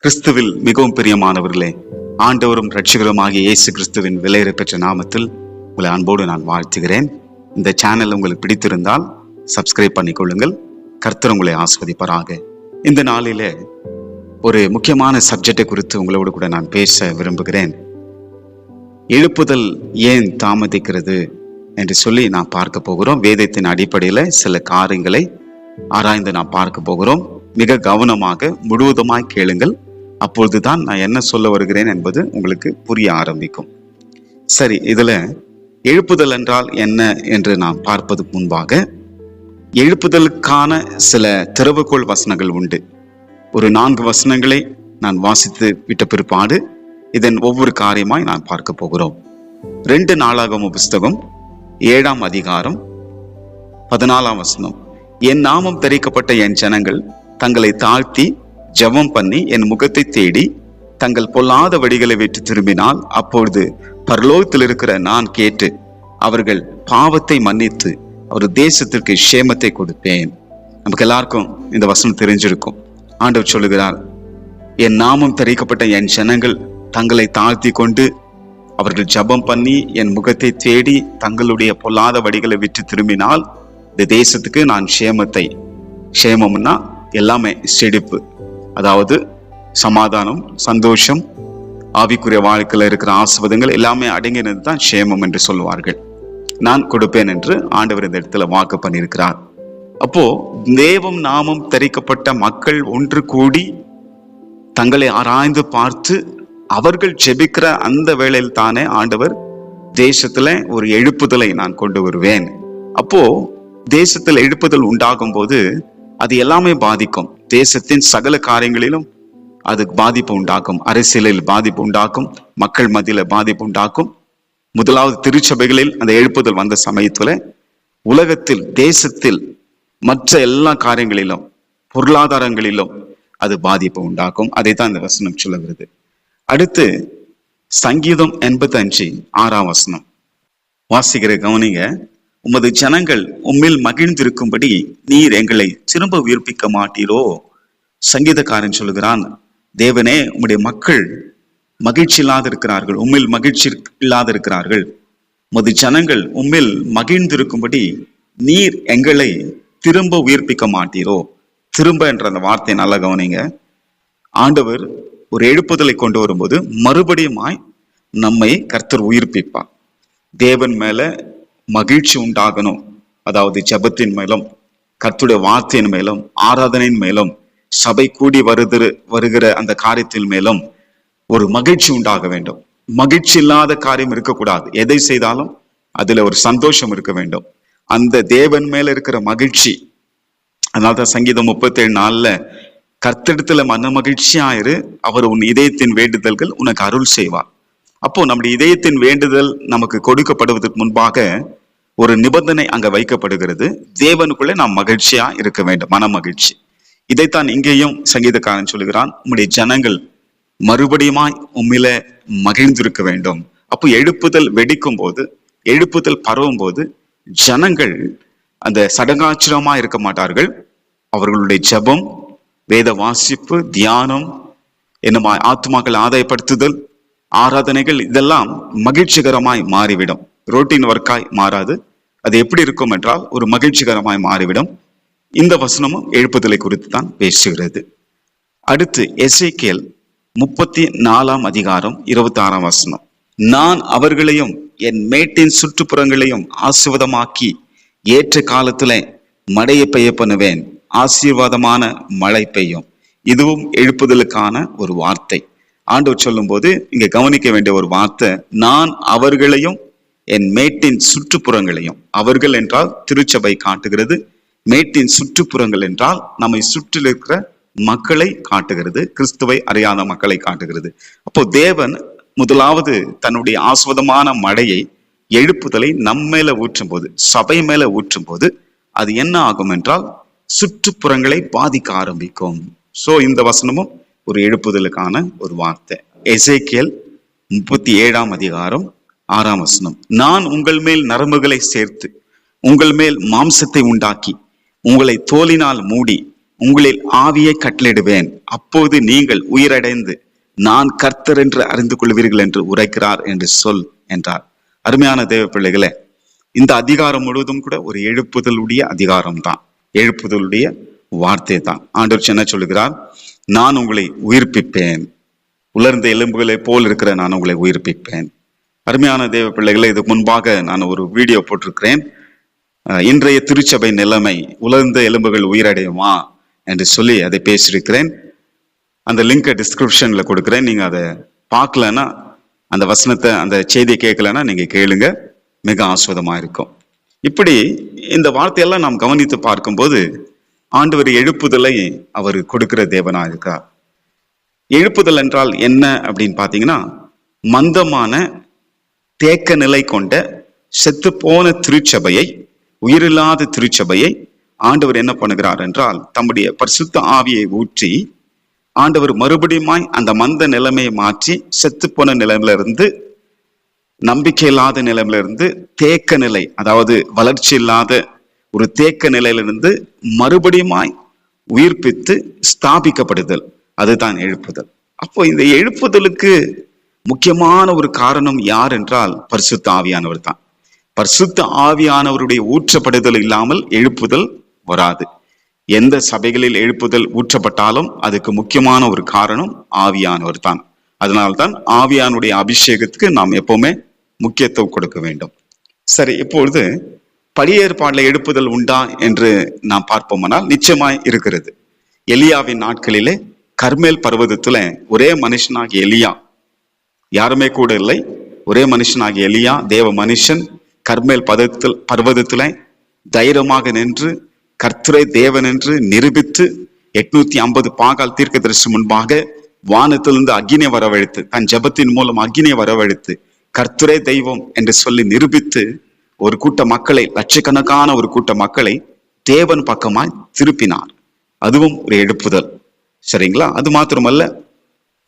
கிறிஸ்துவில் மிகவும் பிரியமானவர்களே, ஆண்டவரும் இரட்சகருமாகிய இயேசு கிறிஸ்துவின் விலையேற பெற்ற நாமத்தில் உங்களை அன்போடு நான் வாழ்த்துகிறேன். இந்த சேனல் உங்களுக்கு பிடித்திருந்தால் சப்ஸ்கிரைப் பண்ணிக்கொள்ளுங்கள். கர்த்தர் உங்களை ஆஸ்வதிப்பாராக. இந்த நாளிலே ஒரு முக்கியமான சப்ஜெக்டை குறித்து உங்களோடு கூட நான் பேச விரும்புகிறேன். எழுப்புதல் ஏன் தாமதிக்கிறது என்று சொல்லி நான் பார்க்க போகிறோம். வேதத்தின் அடிப்படையில் சில காரியங்களை ஆராய்ந்து நான் பார்க்க போகிறோம். மிக கவனமாக முழுவதுமாய் கேளுங்கள். அப்பொழுதுதான் நான் என்ன சொல்ல வருகிறேன் என்பது உங்களுக்கு புரிய ஆரம்பிக்கும். சரி, இதுல எழுப்புதல் என்றால் என்ன என்று நாம் பார்ப்பதற்கு முன்பாக எழுப்புதலுக்கான சில திறவுகோள் வசனங்கள் உண்டு. ஒரு 4 வசனங்களை நான் வாசித்து விட்ட பிற்பாடு இதன் ஒவ்வொரு காரியமாய் நான் பார்க்க போகிறோம். 2 நாளாகம புஸ்தகம் 7ஆம் அதிகாரம் 14ஆம் வசனம். என் நாமம் தரிக்கப்பட்ட என் ஜனங்கள் தங்களை தாழ்த்தி ஜெபம் பண்ணி என் முகத்தை தேடி தங்கள் பொல்லாத வழிகளை விட்டு திரும்பினால், அப்பொழுது பரலோகத்தில் இருக்கிற நான் கேட்டு அவர்கள் பாவத்தை மன்னித்து அவர் தேசத்திற்கு க்ஷேமத்தை கொடுப்பேன். நமக்கு எல்லாருக்கும் இந்த வசனம் தெரிஞ்சிருக்கும். ஆண்டவர் சொல்லுகிறார், என் நாமம் தரிக்கப்பட்ட என் ஜனங்கள் தங்களை தாழ்த்தி கொண்டு அவர்கள் ஜெபம் பண்ணி என் முகத்தை தேடி தங்களுடைய பொல்லாத வழிகளை விட்டு திரும்பினால் இந்த தேசத்துக்கு நான் க்ஷேமம்னா எல்லாமே செழிப்பு, அதாவது சமாதானம், சந்தோஷம், ஆவிக்குரிய வாழ்க்கையில் இருக்கிற ஆசீர்வாதங்கள் எல்லாமே அடங்கினது தான் க்ஷேமம் என்று சொல்லுவார்கள். நான் கொடுப்பேன் என்று ஆண்டவர் இந்த இடத்துல வாக்கு பண்ணியிருக்கிறார். அப்போ தேவம் நாமம் தரிக்கப்பட்ட மக்கள் ஒன்று கூடி தங்களை ஆராய்ந்து பார்த்து அவர்கள் ஜெபிக்கிற அந்த வேளையில் தானே ஆண்டவர் தேசத்துல ஒரு எழுப்புதலை நான் கொண்டு வருவேன். அப்போ தேசத்தில் எழுப்புதல் உண்டாகும் போது அது எல்லாமே பாதிக்கும். தேசத்தின் சகல காரியங்களிலும் அது பாதிப்பு உண்டாக்கும். அரசியலில் பாதிப்பு உண்டாக்கும், மக்கள் மத்தியில பாதிப்பு உண்டாக்கும். முதலாவது திருச்சபைகளில் அந்த எழுப்புதல் வந்த சமயத்துல உலகத்தில், தேசத்தில், மற்ற எல்லா காரியங்களிலும், பொருளாதாரங்களிலும் அது பாதிப்பு உண்டாக்கும். அதை தான் இந்த வசனம் சொல்லுகிறது. அடுத்து சங்கீதம் 85:6ஆம் வசனம் வாசிக்கிற கவனிங்க. உமது ஜனங்கள் உம்மில் மகிழ்ந்திருக்கும்படி நீர் எங்களை திரும்ப உயிர்ப்பிக்க மாட்டீரோ? சங்கீதக்காரன் சொல்லுகிறான், தேவனே, உம்முடைய மக்கள் மகிழ்ச்சி இல்லாத இருக்கிறார்கள், உம்மில் மகிழ்ச்சி இல்லாத இருக்கிறார்கள். உமது ஜனங்கள் உம்மில் மகிழ்ந்திருக்கும்படி நீர் எங்களை திரும்ப உயிர்ப்பிக்க மாட்டீரோ? திரும்ப என்ற அந்த வார்த்தை நல்லா கவனிங்க. ஆண்டவர் ஒரு எழுப்புதலை கொண்டு வரும்போது மறுபடியுமாய் நம்மை கர்த்தர் உயிர்ப்பிப்பார். தேவன் மேல மகிழ்ச்சி உண்டாகணும், அதாவது ஜெபத்தின் மேலும், கர்த்தருடைய வார்த்தையின் மேலும், ஆராதனையின் மேலும், சபை கூடி வருகிற அந்த காரியத்தின் மேலும் ஒரு மகிழ்ச்சி உண்டாக வேண்டும். மகிழ்ச்சி இல்லாத காரியம் இருக்கக்கூடாது. எதை செய்தாலும் அதுல ஒரு சந்தோஷம் இருக்க வேண்டும். அந்த தேவன் மேல இருக்கிற மகிழ்ச்சி. அதனால்தான் சங்கீதம் 37:4 கர்த்தரிடத்துல மன மகிழ்ச்சியாயிரு, அவர் உன் இதயத்தின் வேண்டுதல்கள் உனக்கு அருள் செய்வார். அப்போ நம்முடைய இதயத்தின் வேண்டுதல் நமக்கு கொடுக்கப்படுவதற்கு முன்பாக ஒரு நிபந்தனை அங்க வைக்கப்படுகிறது. தேவனுக்குள்ளே நாம் மகிழ்ச்சியா இருக்க வேண்டும், மன மகிழ்ச்சி. இதைத்தான் இங்கேயும் சங்கீதக்காரன் சொல்லுகிறான், உம்முடைய ஜனங்கள் மறுபடியுமாய் உம்மில மகிழ்ந்திருக்க வேண்டும். அப்போ எழுப்புதல் வெடிக்கும் போது, எழுப்புதல் பரவும் போது ஜனங்கள் அந்த சடங்காச்சுரமா இருக்க மாட்டார்கள். அவர்களுடைய ஜெபம், வேத வாசிப்பு, தியானம், என்னமா ஆத்மாக்கள் ஆதாயப்படுத்துதல், ஆராதனைகள், இதெல்லாம் மகிழ்ச்சிகரமாய் மாறிவிடும். ரொட்டீன் ஒர்க்காய் மாறாது. அது எப்படி இருக்கும் என்றால் ஒரு மகிழ்ச்சிகரமாய் மாறிவிடும். இந்த வசனமும் எழுப்புதலை குறித்து தான் பேசுகிறது. அடுத்து எசேக்கியேல் 34ஆம் அதிகாரம் 26ஆம் வசனம். நான் அவர்களையும் என் மேட்டின் சுற்றுப்புறங்களையும் ஆசீர்வாதமாக்கி ஏற்ற காலத்துல மழையை பெய்ய பண்ணுவேன், ஆசீர்வாதமான மழை பெய்யும். இதுவும் எழுப்புதலுக்கான ஒரு வார்த்தை. ஆண்டவர் சொல்லும் போது இங்க கவனிக்க வேண்டிய ஒரு வார்த்தை, நான் அவர்களையும் என் மேட்டின் சுற்றுப்புறங்களையும். அவர்கள் என்றால் திருச்சபை காட்டுகிறது, மேட்டின் சுற்றுப்புறங்கள் என்றால் நம்மை சுற்றில் இருக்கிற மக்களை காட்டுகிறது, கிறிஸ்துவை அறியாத மக்களை காட்டுகிறது. அப்போ தேவன் முதலாவது தன்னுடைய ஆஸ்வதமான மழையை, எழுப்புதலை நம்மேல ஊற்றும் போது, சபை மேல ஊற்றும் போது அது என்ன ஆகும் என்றால் சுற்றுப்புறங்களை பாதிக்க ஆரம்பிக்கும். சோ இந்த வசனமும் ஒரு எழுப்புதலுக்கான ஒரு வார்த்தை. எசேக்கியேல் 37ஆம் அதிகாரம் 6ஆம் வசனம். நான் உங்கள் மேல் நரம்புகளை சேர்த்து உங்கள் மேல் மாம்சத்தை உண்டாக்கி உங்களை தோலினால் மூடி உங்களில் ஆவியை கட்டளையிடுவேன், அப்போது நீங்கள் உயிரடைந்து நான் கர்த்தர் என்று அறிந்து கொள்வீர்கள் என்று உரைக்கிறார் என்று சொல் என்றார். அருமையான தேவ பிள்ளைகளே, இந்த அதிகாரம் முழுவதும் கூட ஒரு எழுப்புதலுடைய அதிகாரம் தான், எழுப்புதலுடைய வார்த்தை தான். ஆண்டவர் என்ன சொல்லுகிறார்? நான் உங்களை உயிர்ப்பிப்பேன், உலர்ந்த எலும்புகளை போல் இருக்கிற நான் உங்களை உயிர்ப்பிப்பேன். அருமையான தேவ பிள்ளைகளை, இதுக்கு முன்பாக நான் ஒரு வீடியோ போட்டிருக்கிறேன். இன்றைய திருச்சபை நிலைமை, உலர்ந்த எலும்புகள் உயிரடையுமா என்று சொல்லி அதை பேசியிருக்கிறேன். அந்த லிங்கை டிஸ்கிரிப்ஷன்ல கொடுக்குறேன். நீங்க அதை பார்க்கலன்னா, அந்த வசனத்தை, அந்த செய்தியை கேட்கலன்னா நீங்க கேளுங்க, மிக ஆஸ்வதமா இருக்கும். இப்படி இந்த வார்த்தையெல்லாம் நாம் கவனித்து பார்க்கும்போது ஆண்டவர் எழுப்புதலை அவர் கொடுக்கிற தேவனா இருக்கார். எழுப்புதல் என்றால் என்ன அப்படின்னு பாத்தீங்கன்னா, மந்தமான தேக்க நிலை கொண்ட செத்து போன திருச்சபையை, உயிரில்லாத திருச்சபையை ஆண்டவர் என்ன பண்ணுகிறார் என்றால், தம்முடைய பரிசுத்த ஆவியை ஊற்றி ஆண்டவர் மறுபடியுமாய் அந்த மந்த நிலைமையை மாற்றி, செத்து போன நிலைமையில இருந்து, நம்பிக்கை இல்லாத நிலைமையில இருந்து, தேக்க நிலை, அதாவது வளர்ச்சி இல்லாத ஒரு தேக்க நிலையிலிருந்து மறுபடியுமாய் உயிர்ப்பித்து ஸ்தாபிக்கப்படுதல், அதுதான் எழுப்புதல். அப்போ இந்த எழுப்புதலுக்கு முக்கியமான ஒரு காரணம் யார் என்றால் பரிசுத்த ஆவியானவர் தான். பரிசுத்த ஆவியானவருடைய ஊற்றப்படுதல் இல்லாமல் எழுப்புதல் வராது. எந்த சபைகளில் எழுப்புதல் ஊற்றப்பட்டாலும் அதுக்கு முக்கியமான ஒரு காரணம் ஆவியானவர் தான். அதனால்தான் ஆவியானுடைய அபிஷேகத்துக்கு நாம் எப்பவுமே முக்கியத்துவம் கொடுக்க வேண்டும். சரி, இப்பொழுது பழைய ஏற்பாடுல எழுப்புதல் உண்டா என்று நாம் பார்ப்போமானால் நிச்சயமாய் இருக்கிறது. எலியாவின் நாட்களிலே கர்மேல் பர்வதத்துல ஒரே மனுஷனாகிய எலியா, யாருமே கூட இல்லை, ஒரே மனுஷனாகிய எலியா, தேவ மனுஷன், கர்மேல் பர்வதத்துல தைரியமாக நின்று கர்த்தரை தேவன் என்று நிரூபித்து 850 பாகால் தீர்க்கதரிசி முன்பாக வானத்திலிருந்து அக்கினை வரவழைத்து, தன் ஜெபத்தின் மூலம் அக்கினை வரவழைத்து கர்த்தரே தெய்வம் என்று சொல்லி நிரூபித்து ஒரு கூட்ட மக்களை, லட்சக்கணக்கான ஒரு கூட்ட மக்களை தேவன் பக்கமாய் திருப்பினார். அதுவும் ஒரு எழுப்புதல். சரிங்களா? அது மாத்திரமல்ல,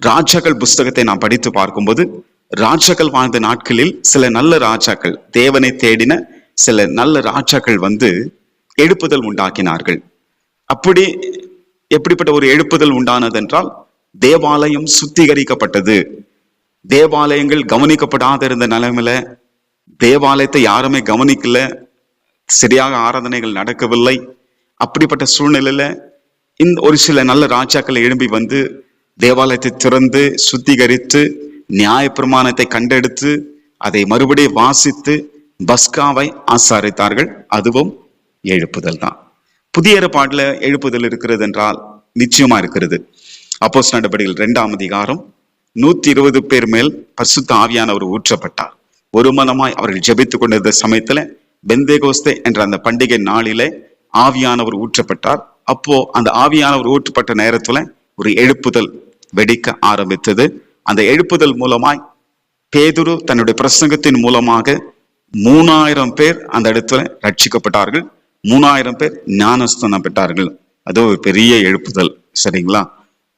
ராஜாக்கள் புஸ்தகத்தை நாம் படித்து பார்க்கும்போது ராஜாக்கள் வாழ்ந்த நாட்களில் சில நல்ல ராஜாக்கள், தேவனை தேடின சில நல்ல ராஜாக்கள் வந்து எழுப்புதல் உண்டாக்கினார்கள். அப்படி எப்படிப்பட்ட ஒரு எழுப்புதல் உண்டானது என்றால், தேவாலயம் சுத்திகரிக்கப்பட்டது. தேவாலயங்கள் கவனிக்கப்படாத இருந்த நிலைமையில, தேவாலயத்தை யாருமே கவனிக்கல, சரியாக ஆராதனைகள் நடக்கவில்லை. அப்படிப்பட்ட சூழ்நிலையில இந்த ஒரு சில நல்ல ராஜாக்கள் எழும்பி வந்து தேவாலயத்தை திறந்து சுத்திகரித்து நியாயப்பிரமாணத்தை கண்டெடுத்து அதை மறுபடியும் வாசித்து பஸ்காவை ஆசாரித்தார்கள். அதுவும் எழுப்புதல் தான். புதிய ஏற்பாட்டுல எழுப்புதல் இருக்கிறது என்றால் நிச்சயமா இருக்கிறது. அப்போஸ்தலர் நடபடிகள் 2ஆம் அதிகாரம் 120 பேர் மேல் பரிசுத்த ஆவியானவர் ஊற்றப்பட்டார். ஒரு மனமாய் அவர்கள் ஜெபித்துக் கொண்டிருந்த சமயத்துல பெந்தேகோஸ்தே என்ற அந்த பண்டிகை நாளிலே ஆவியானவர் ஊற்றப்பட்டார். அப்போ அந்த ஆவியானவர் ஊற்றப்பட்ட நேரத்துல ஒரு எழுப்புதல் வெடிக்க ஆரம்பித்தது. அந்த எழுப்புதல் மூலமாய் பேதுரு தன்னுடைய பிரசங்கத்தின் மூலமாக 3000 பேர் அந்த இடத்துல ரட்சிக்கப்பட்டார்கள். 3000 பேர் ஞானஸ்தானம் பெற்றார்கள். அது ஒரு பெரிய எழுப்புதல். சரிங்களா?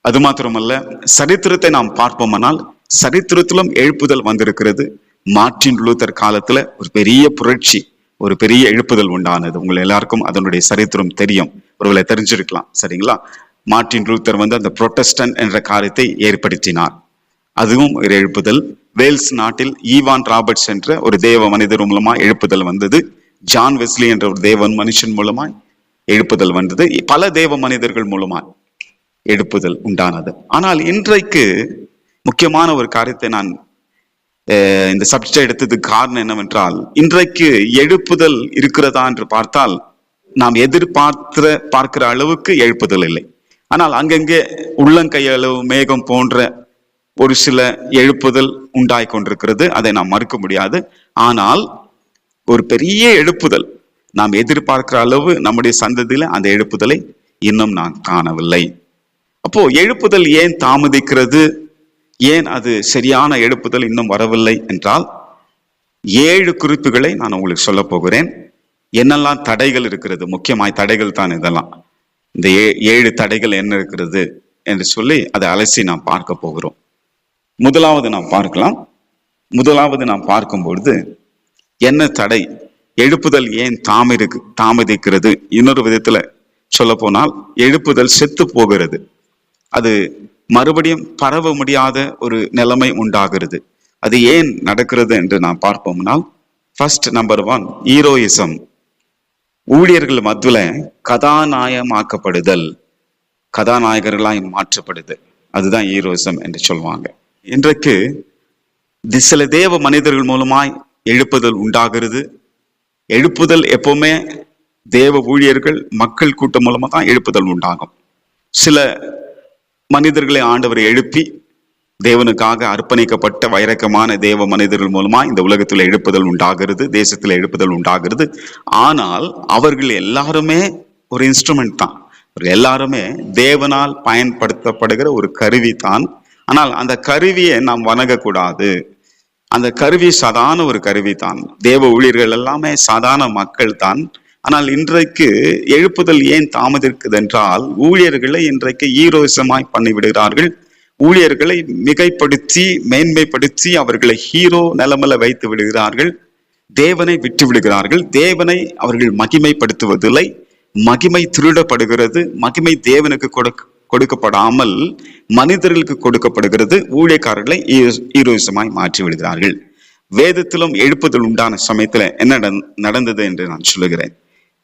அது மாத்திரமல்ல, சரித்திரத்தை நாம் பார்ப்போமானால் சரித்திரத்திலும் எழுப்புதல் வந்திருக்கிறது. மார்ட்டின் லூத்தர் காலத்துல ஒரு பெரிய புரட்சி, ஒரு பெரிய எழுப்புதல் உண்டானது. உங்களை எல்லாருக்கும் அதனுடைய சரித்திரம் தெரியும், ஒருவேளை தெரிஞ்சிருக்கலாம். சரிங்களா? மார்ட்டின் லூத்தர் வந்து அந்த புரோட்டஸ்டன்ட் என்ற காரியத்தை ஏற்படுத்தினார். அதுவும் ஒரு எழுப்புதல். வேல்ஸ் நாட்டில் ஈவான் ராபர்ட்ஸ் என்ற ஒரு தேவ மனிதர் மூலமா எழுப்புதல் வந்தது. ஜான் வெஸ்லி என்ற ஒரு தேவ மனுஷன் மூலமாய் எழுப்புதல் வந்தது. பல தேவ மனிதர்கள் மூலமா எழுப்புதல் உண்டானது. ஆனால் இன்றைக்கு முக்கியமான ஒரு காரியத்தை நான் இந்த சப்ஜெக்ட் எடுத்ததுக்கு காரணம் என்னவென்றால், இன்றைக்கு எழுப்புதல் இருக்கிறதா என்று பார்த்தால் நாம் பார்க்கிற அளவுக்கு எழுப்புதல் இல்லை. ஆனால் அங்கங்கே உள்ளங்கையளவு மேகம் போன்ற ஒரு சில எழுப்புதல் உண்டாய் கொண்டிருக்கிறது. அதை நாம் மறுக்க முடியாது. ஆனால் ஒரு பெரிய எழுப்புதல் நாம் எதிர்பார்க்கிற அளவு நம்முடைய சந்ததியில அந்த எழுப்புதலை இன்னும் நான் காணவில்லை. அப்போ எழுப்புதல் ஏன் தாமதிக்கிறது, ஏன் அது சரியான எழுப்புதல் இன்னும் வரவில்லை என்றால் 7 குறிப்புகளை நான் உங்களுக்கு சொல்ல போகிறேன். என்னெல்லாம் தடைகள் இருக்கிறது, முக்கியமாய் தடைகள் தான் இதெல்லாம். இந்த 7 தடைகள் என்ன இருக்கிறது என்று சொல்லி அதை அலசி நாம் பார்க்க போகிறோம். முதலாவது நாம் பார்க்கும்பொழுது என்ன தடை, எழுப்புதல் ஏன் தாமதிக்கிறது, இன்னொரு விதத்துல சொல்ல போனால் எழுப்புதல் செத்து போகிறது. அது மறுபடியும் பரவ முடியாத ஒரு நிலைமை உண்டாகிறது. அது ஏன் நடக்கிறது என்று நாம் பார்ப்போம்னால், ஃபர்ஸ்ட் நம்பர் 1, ஹீரோயிசம். ஊழியர்கள் மத்தியில கதாநாயகமாக்கப்படுதல், கதாநாயகர்களாய் மாற்றப்படுது. அதுதான் ஹீரோயிசம் என்று சொல்லுவாங்க. இன்றைக்கு சில தேவ மனிதர்கள் மூலமாய் எழுப்புதல் உண்டாகிறது. எழுப்புதல் எப்பவுமே தேவ ஊழியர்கள் மக்கள் கூட்டம் மூலமா தான் எழுப்புதல் உண்டாகும். சில மனிதர்களை ஆண்டவரை எழுப்பி தேவனுக்காக அர்ப்பணிக்கப்பட்ட வைரக்கமான தேவ மனிதர்கள் மூலமா இந்த உலகத்துல எழுப்புதல் உண்டாகிறது, தேசத்துல எழுப்புதல் உண்டாகிறது. ஆனால் அவர்கள் எல்லாருமே ஒரு இன்ஸ்ட்ருமெண்ட் தான். எல்லாருமே தேவனால் பயன்படுத்தப்படுகிற ஒரு கருவி தான். ஆனால் அந்த கருவியை நாம் வணங்கக்கூடாது. அந்த கருவி சாதாரண ஒரு கருவி தான். தேவ ஊழியர்கள் எல்லாமே சாதாரண மக்கள் தான். ஆனால் இன்றைக்கு எழுப்புதல் ஏன் தாமதிக்குது என்றால், ஊழியர்களை இன்றைக்கு ஹீரோயிசமாய் பண்ணிவிடுகிறார்கள். ஊழியர்களை மிகைப்படுத்தி மேன்மைப்படுத்தி அவர்களை ஹீரோ நிலைமையில வைத்து விடுகிறார்கள். தேவனை விட்டு விடுகிறார்கள். தேவனை அவர்கள் மகிமைப்படுத்துவதில்லை. மகிமை திருடப்படுகிறது. மகிமை தேவனுக்கு கொடுக்கப்படாமல் மனிதர்களுக்கு கொடுக்கப்படுகிறது. ஊழியக்காரர்களை ஹீரோயிசமாய் மாற்றி விடுகிறார்கள். வேதத்திலும் எழுப்புதல் உண்டான சமயத்துல என்ன நடந்தது என்று நான் சொல்லுகிறேன்.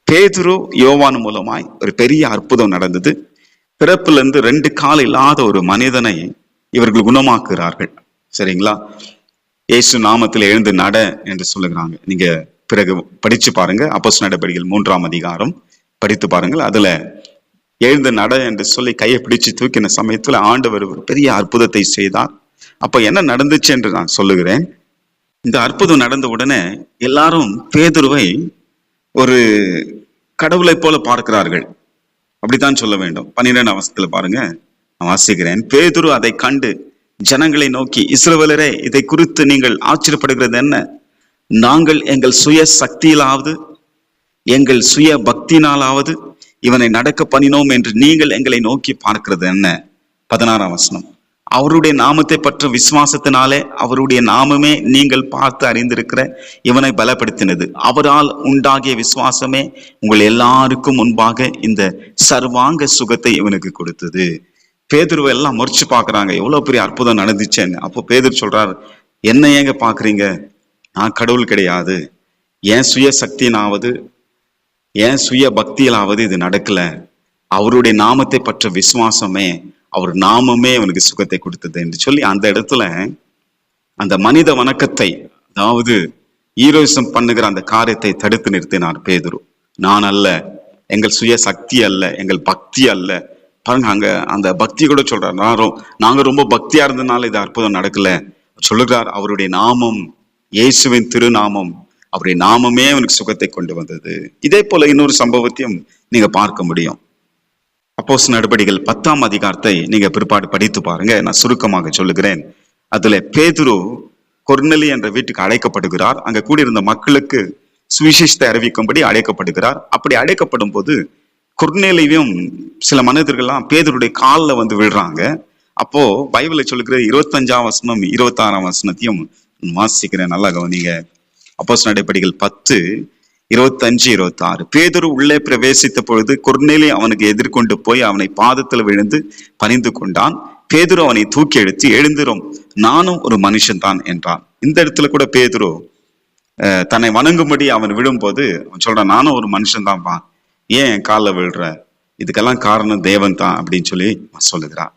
பேதுரு யோவான் மூலமாய் ஒரு பெரிய அற்புதம் நடந்தது. பிறப்பிலிருந்து 2 கால் இல்லாத ஒரு மனிதனை இவர்கள் குணமாக்குகிறார்கள். சரிங்களா? இயேசு நாமத்தில் எழுந்து நட என்று சொல்லுகிறாங்க. நீங்க பிறகு படிச்சு பாருங்க. அப்போஸ்தலர் நடபடிகள் 3ஆம் அதிகாரம் படித்து பாருங்கள். அதுல எழுந்து நட என்று சொல்லி கையை பிடிச்சு தூக்கின சமயத்துல ஆண்டவர் ஒரு பெரிய அற்புதத்தை செய்தார். அப்ப என்ன நடந்துச்சு என்று நான் சொல்லுகிறேன். இந்த அற்புதம் நடந்த உடனே எல்லாரும் பேதுருவை ஒரு கடவுளை போல பார்க்கிறார்கள். அப்படித்தான் சொல்ல வேண்டும். 12ஆம் வசனத்துல பாருங்க, நான் வாசிக்கிறேன். பேதுரு அதை கண்டு ஜனங்களை நோக்கி, இஸ்ரவேலரே, இதை குறித்து நீங்கள் ஆச்சரியப்படுகிறது என்ன? நாங்கள் எங்கள் சுய சக்தியிலாவது எங்கள் சுய பக்தினாலாவது இவனை நடக்க பண்ணினோம் என்று நீங்கள் எங்களை நோக்கி பார்க்கிறது என்ன? 16ஆம் வசனம். அவருடைய நாமத்தை பற்ற விசுவாசத்தினாலே அவருடைய நாமமே நீங்கள் பார்த்து அறிந்திருக்கிற இவனை பலப்படுத்தினது. அவரால் உண்டாகிய விசுவாசமே உங்கள் எல்லாருக்கும் முன்பாக இந்த சர்வாங்க சுகத்தை இவனுக்கு கொடுத்தது. பேதுருவை எல்லாம் முறிச்சு பாக்குறாங்க, எவ்வளவு பெரிய அற்புதம் நடந்துச்சேன்னு. அப்போ பேதுரு சொல்றார், என்ன ஏங்க பாக்குறீங்க? நான் கடவுள் கிடையாது. என் சுய சக்தியினாவது என் சுய பக்தியிலாவது இது நடக்கல. அவருடைய நாமத்தை பற்ற விசுவாசமே, அவர் நாமமே அவனுக்கு சுகத்தை கொடுத்தது என்று சொல்லி அந்த இடத்துல அந்த மனித வணக்கத்தை, அதாவது ஹீரோயிசம் பண்ணுகிற அந்த காரியத்தை தடுத்து நிறுத்தினார் பேதுரு. நான் அல்ல, எங்கள் சுய சக்தி அல்ல, எங்கள் பக்தி அல்ல. பாருங்க, அங்க அந்த பக்தி கூட சொல்றாரு. நாங்க ரொம்ப பக்தியா இருந்ததுனால இது அற்புதம் நடக்கல. சொல்லுகிறார், அவருடைய நாமம், இயேசுவின் திருநாமம், அவருடைய நாமமே அவனுக்கு சுகத்தை கொண்டு வந்தது. இதே போல இன்னொரு சம்பவத்தையும் நீங்க பார்க்க முடியும். அப்போஸ்தலர் நடபடிகள் 10ஆம் அதிகாரத்தை நீங்க பிற்பாடு படித்து பாருங்க. நான் சுருக்கமாக சொல்லுகிறேன். அதுல பேதுரு கொர்நேலி என்ற வீட்டுக்கு அழைக்கப்படுகிறார். அங்க கூடியிருந்த மக்களுக்கு சுவிசேஷத்தை அறிவிக்கும்படி அழைக்கப்படுகிறார். அப்படி அழைக்கப்படும் போது கொர்நேலியும் சில மனிதர்கள்லாம் பேதுருடைய காலில் வந்து விழுறாங்க. அப்போ பைபிளை சொல்லுகிற 25ஆம் வசனம் 26ஆம் வசனத்தையும் வாசிக்கிறேன், நல்லா கவனிங்க. அப்போஸ்தலர் நடபடிகள் 10:25-26. பேதுரு உள்ளே பிரவேசித்த பொழுது கொர்நேலி அவனுக்கு எதிர்கொண்டு போய் அவனை பாதத்தில் விழுந்து பணிந்து கொண்டான். பேதுரு அவனை தூக்கி எடுத்து, எழுந்திரும், நானும் ஒரு மனுஷன் தான் என்றான். இந்த இடத்துல கூட பேதுரு தன்னை வணங்கும்படி அவன் விழும்போது அவன் சொல்றான், நானும் ஒரு மனுஷன் தான்ப்பா, ஏன் என் காலில் விழுற? இதுக்கெல்லாம் காரணம் தேவன் தான் அப்படின்னு சொல்லி சொல்லுகிறான்.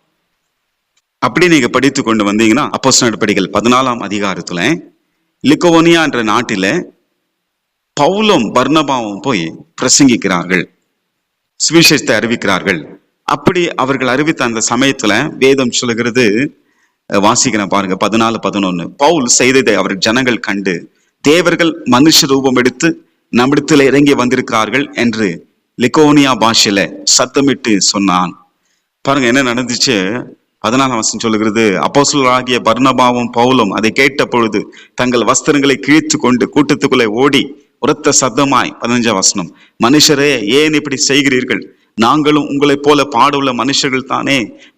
அப்படி நீங்க படித்து கொண்டு வந்தீங்கன்னா அப்போஸ்தலர் நடபடிகள் 14ஆம் அதிகாரத்துல லிக்கவோனியா என்ற நாட்டில பவுலும் பர்னபாவும் போய் பிரசங்கிக்கிறார்கள், சுவிசேஷத்தை அறிவிக்கிறார்கள். அப்படி அவர்கள் அறிவித்த அந்த சமயத்துல வேதம் சொல்லுகிறது, வாசிக்கிறேன் பாருங்க, 14:11. பவுல் செய்ததை அவர் ஜனங்கள் கண்டு, தேவர்கள் மனுஷ ரூபம் எடுத்து நம்மிடத்தில் இறங்கி வந்திருக்கிறார்கள் என்று லிக்கோனியா பாஷையில சத்தமிட்டு சொன்னான். பாருங்க என்ன நடந்துச்சு. 14ஆம் வசனம் சொல்லுகிறது, அப்போஸ்தலராகிய பர்னபாவும் பவுலும் அதை கேட்ட பொழுது தங்கள் வஸ்திரங்களை கிழித்து கொண்டு கூட்டத்துக்குள்ளே ஓடி உரத்த சத்தமாய், 15ஆம் வசனம், மனுஷரே, ஏன் இப்படி செய்கிறீர்கள்? நாங்களும் உங்களை போல பாடுள்ள மனுஷர்கள் தானே.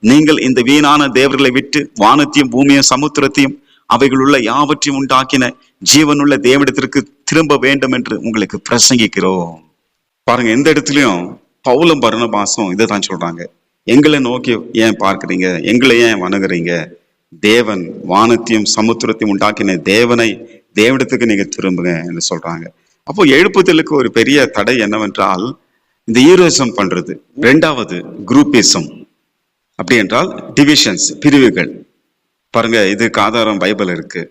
நீங்கள் இந்த வீணான தேவர்களை விட்டு வானத்தையும் பூமியும் சமுத்திரத்தையும் அவைகள் உள்ள யாவற்றையும் உண்டாக்கின ஜீவனுள்ள தேவனிடத்திற்கு திரும்ப வேண்டும் என்று உங்களுக்கு பிரசங்கிக்கிறோம். பாருங்க, எந்த இடத்துலயும் பவுலும் பர்னபாசும் இதை தான் சொல்றாங்க. எங்களை நோக்கி ஏன் பார்க்குறீங்க, எங்களை ஏன் வணங்குறீங்க? தேவன் வானத்தையும் சமுத்திரத்தையும் உண்டாக்கின தேவனிடத்துக்கு நீங்க திரும்புங்க என்று சொல்றாங்க. அப்போ எழுப்புதலுக்கு ஒரு பெரிய தடை என்னவென்றால் இந்த ஹீரோயிசம் பண்றது. ரெண்டாவது குரூப்பிசம், அப்படி என்றால் டிவிஷன்ஸ், பிரிவுகள். பாருங்க, இதுக்கு ஆதாரம் பைபிள் இருக்கு.